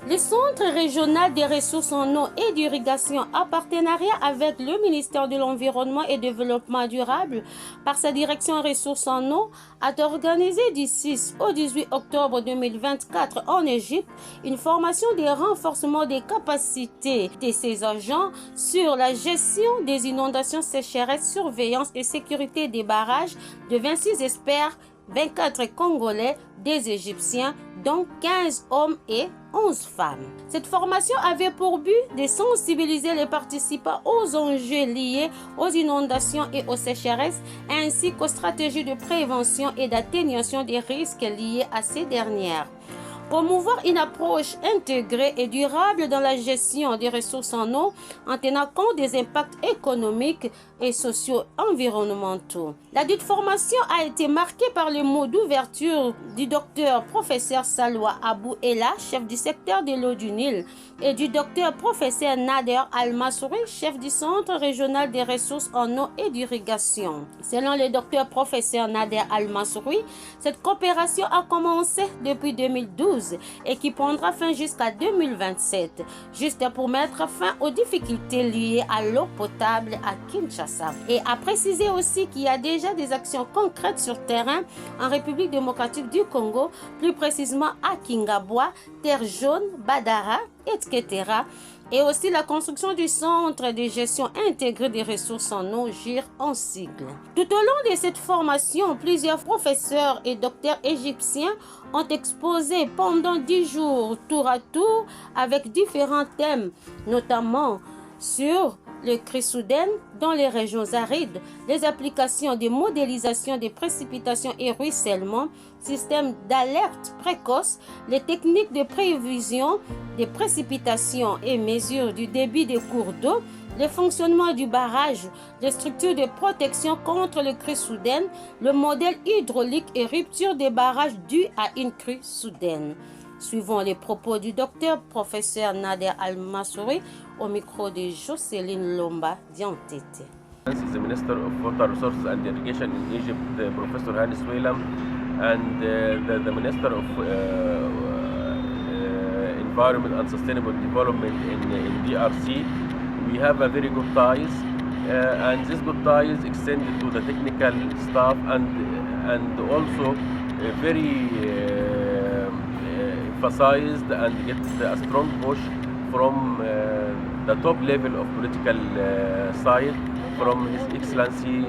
Le Centre régional des ressources en eau et d'irrigation, en partenariat avec le ministère de l'Environnement et du Développement durable, par sa direction ressources en eau, a organisé du 6 au 18 octobre 2024 en Égypte une formation de renforcement des capacités de ses agents sur la gestion des inondations, sécheresses, surveillance et sécurité des barrages de 26 experts, 24 Congolais, des Égyptiens, dont 15 hommes et 11 femmes. Cette formation avait pour but de sensibiliser les participants aux enjeux liés aux inondations et aux sécheresses, ainsi qu'aux stratégies de prévention et d'atténuation des risques liés à ces dernières. Promouvoir une approche intégrée et durable dans la gestion des ressources en eau en tenant compte des impacts économiques et socio-environnementaux. La dite formation a été marquée par le mot d'ouverture du docteur professeur Salwa Abou Ella, chef du secteur de l'eau du Nil, et du docteur professeur Nader Al-Massouri, chef du centre régional des ressources en eau et d'irrigation. Selon le docteur professeur Nader Al-Massouri, cette coopération a commencé depuis 2012 et qui prendra fin jusqu'à 2027, juste pour mettre fin aux difficultés liées à l'eau potable à Kinshasa. Et a précisé aussi qu'il y a déjà des actions concrètes sur terrain en République démocratique du Congo, plus précisément à Kingabwa, Terre Jaune, Badara, etc. Et aussi la construction du centre de gestion intégrée des ressources en eau, GIR en sigle. Tout au long de cette formation, plusieurs professeurs et docteurs égyptiens ont exposé pendant 10 jours tour à tour avec différents thèmes, notamment sur le crise soudaine dans les régions arides, les applications de modélisation des précipitations et ruissellement, système d'alerte précoce, les techniques de prévision des précipitations et mesures du débit des cours d'eau, le fonctionnement du barrage, les structures de protection contre les crues soudaines, le modèle hydraulique et rupture des barrages dus à une crue soudaine. Suivant les propos du docteur professeur Nader Al-Massouri au micro de Jocelyne Lomba Diantete. This is the Minister of Water Resources and Irrigation in Egypt, Professor Hanis Weilam, and the Minister of Environment and Sustainable Development in DRC. We have a very good ties, and this good ties extended to the technical staff and also very emphasized and get a strong push from the top level of political side, from His Excellency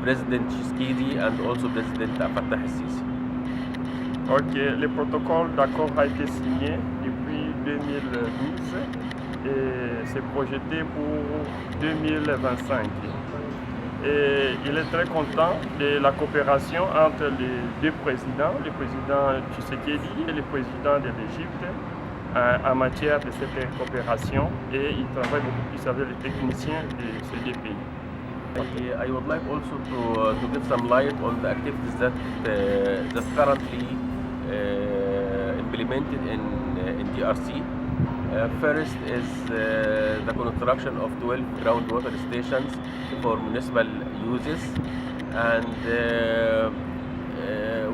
President Tshisekedi and also President Fattah el-Sisi. Ok, le protocole d'accord a été signé depuis 2012 et c'est projeté pour 2025. Et il est très content de la coopération entre les deux présidents, le président Tshisekedi et le président de l'Égypte, en matière de cette coopération, et il travaille beaucoup plus avec les techniciens de ces deux pays. I would like also to give some light on the activities that currently implemented in DRC. First is the construction of 12 groundwater stations for municipal uses, and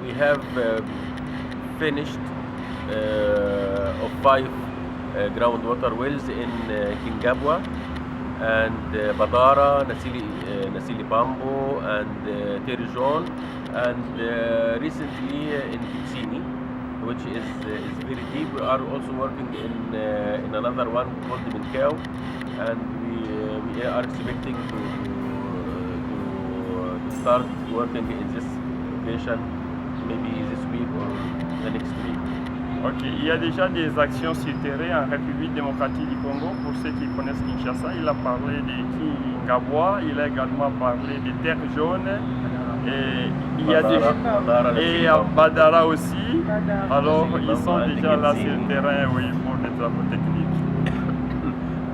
we have finished of 5 groundwater wells in Kingabwa and Badara, Nasili Bambo and Terre Jaune, and recently in Kitsini, which is very deep. We are also working in another one called Minkau, and we are expecting to start working in this location maybe this week or the next week. Ok, il y a déjà des actions sur terrain en République démocratique du Congo. Pour ceux qui connaissent Kinshasa, il a parlé de Kingabwa, il a également parlé de Terre Jaune, et il y a et à Badara aussi. Alors ils sont déjà là sur le terrain, oui, pour les travaux techniques.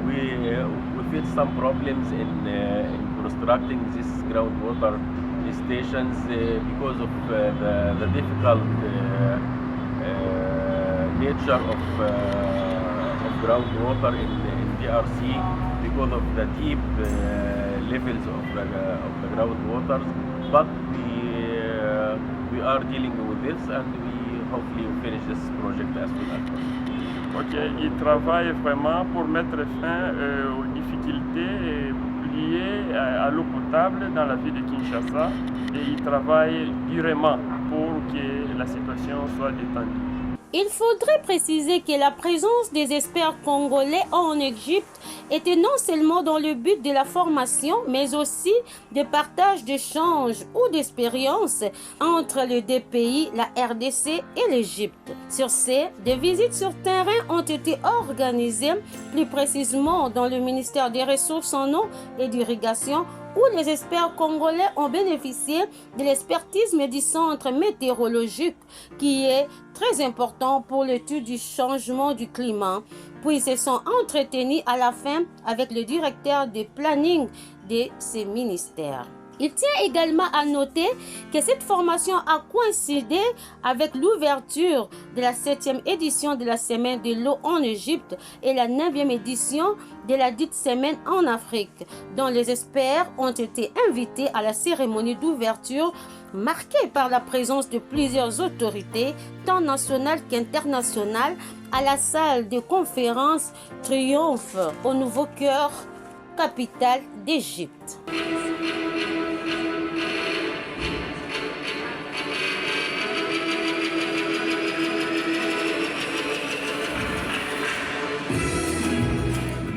We faced some problems in constructing these groundwater stations because of the difficult nature of groundwater in DRC, because of the deep levels of the groundwater. But we are dealing with this, and we hopefully we finish this project as soon as possible. Ok, il travaille vraiment pour mettre fin aux difficultés liées à l'eau potable dans la ville de Kinshasa et il travaille durement pour que la situation soit détendue. Il faudrait préciser que la présence des experts congolais en Égypte était non seulement dans le but de la formation, mais aussi de partage d'échanges ou d'expériences entre les deux pays, la RDC et l'Égypte. Sur ce, des visites sur terrain ont été organisées, plus précisément dans le ministère des Ressources en eau et d'irrigation, où les experts congolais ont bénéficié de l'expertise du centre météorologique qui est très important pour l'étude du changement du climat. Puis ils se sont entretenus à la fin avec le directeur de planning de ces ministères. Il tient également à noter que cette formation a coïncidé avec l'ouverture de la 7e édition de la Semaine de l'eau en Égypte et la 9e édition de la dite Semaine en Afrique, dont les experts ont été invités à la cérémonie d'ouverture marquée par la présence de plusieurs autorités, tant nationales qu'internationales, à la salle de conférence Triomphe au Nouveau Cœur, capitale d'Égypte.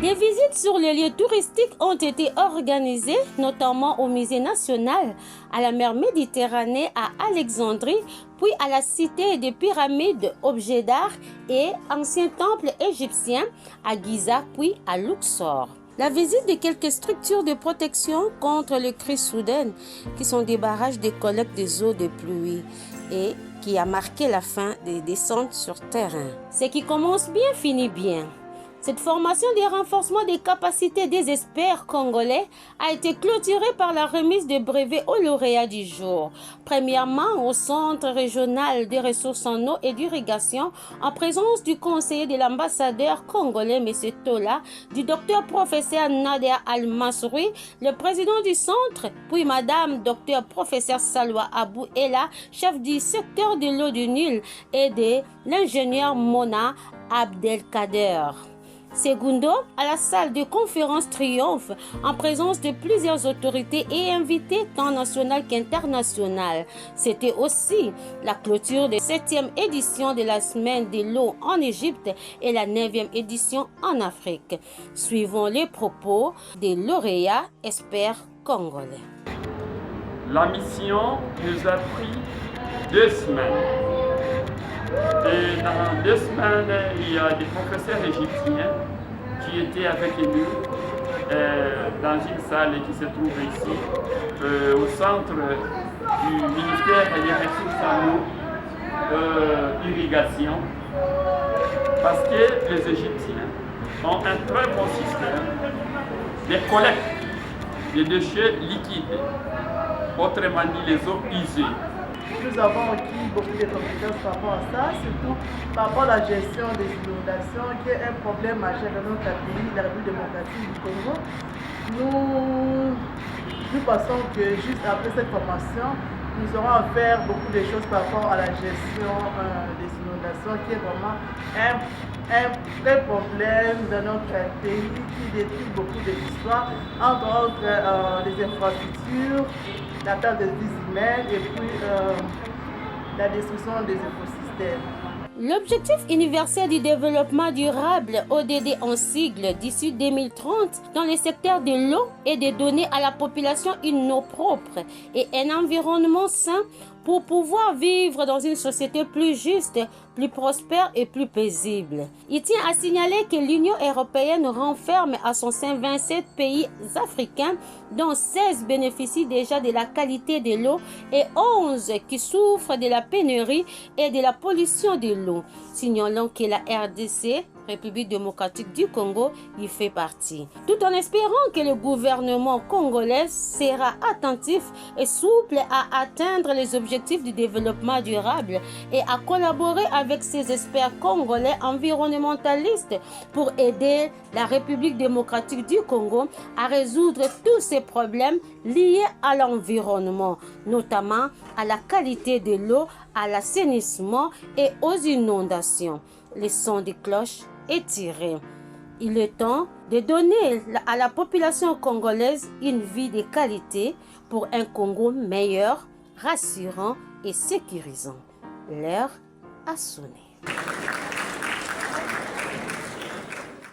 Des visites sur les lieux touristiques ont été organisées, notamment au Musée national, à la mer Méditerranée à Alexandrie, puis à la cité des pyramides, objets d'art et anciens temples égyptiens à Giza, puis à Luxor. La visite de quelques structures de protection contre les crues soudaines, qui sont des barrages de collecte des eaux de pluie et qui a marqué la fin des descentes sur terrain. Ce qui commence bien finit bien. Cette formation de renforcement des capacités des experts congolais a été clôturée par la remise de brevets aux lauréats du jour. Premièrement, au Centre régional des ressources en eau et d'irrigation, en présence du conseiller de l'ambassadeur congolais, M. Tola, du docteur professeur Nadia Al-Masroui, le président du centre, puis Madame docteur professeur Salwa Abou Ella, chef du secteur de l'eau du Nil, et de l'ingénieur Mona Abdelkader. Segundo, à la salle de conférence Triomphe, en présence de plusieurs autorités et invités tant nationales qu'internationales. C'était aussi la clôture de 7e édition de la Semaine de l'eau en Égypte et la 9e édition en Afrique. Suivons les propos des lauréats experts congolais. La mission nous a pris 2 semaines. Et dans 2 semaines, il y a des professeurs égyptiens qui étaient avec nous dans une salle qui se trouve ici, au centre du ministère des Ressources en eau, irrigation, parce que les Égyptiens ont un très bon système de collecte des déchets liquides, autrement dit les eaux usées. Nous avons acquis beaucoup de compétences par rapport à ça, surtout par rapport à la gestion des inondations, qui est un problème majeur dans notre pays, la République démocratique du Congo. Nous pensons que juste après cette formation, nous aurons à faire beaucoup de choses par rapport à la gestion des inondations, qui est vraiment un vrai problème dans notre pays, qui détruit beaucoup de l'histoire, entre autres les infrastructures, la perte des vies humaines et puis la destruction des écosystèmes. L'objectif universel du développement durable, ODD en sigle, d'ici 2030, dans le secteur de l'eau est de donner à la population une eau propre et un environnement sain pour pouvoir vivre dans une société plus juste, plus prospère et plus paisible. Il tient à signaler que l'Union européenne renferme à son sein 27 pays africains, dont 16 bénéficient déjà de la qualité de l'eau et 11 qui souffrent de la pénurie et de la pollution de l'eau. Signalons que la RDC République démocratique du Congo y fait partie. Tout en espérant que le gouvernement congolais sera attentif et souple à atteindre les objectifs du développement durable et à collaborer avec ses experts congolais environnementalistes pour aider la République démocratique du Congo à résoudre tous ces problèmes liés à l'environnement, notamment à la qualité de l'eau, à l'assainissement et aux inondations. Les sons des cloches est tiré. Il est temps de donner à la population congolaise une vie de qualité pour un Congo meilleur, rassurant et sécurisant. L'heure a sonné.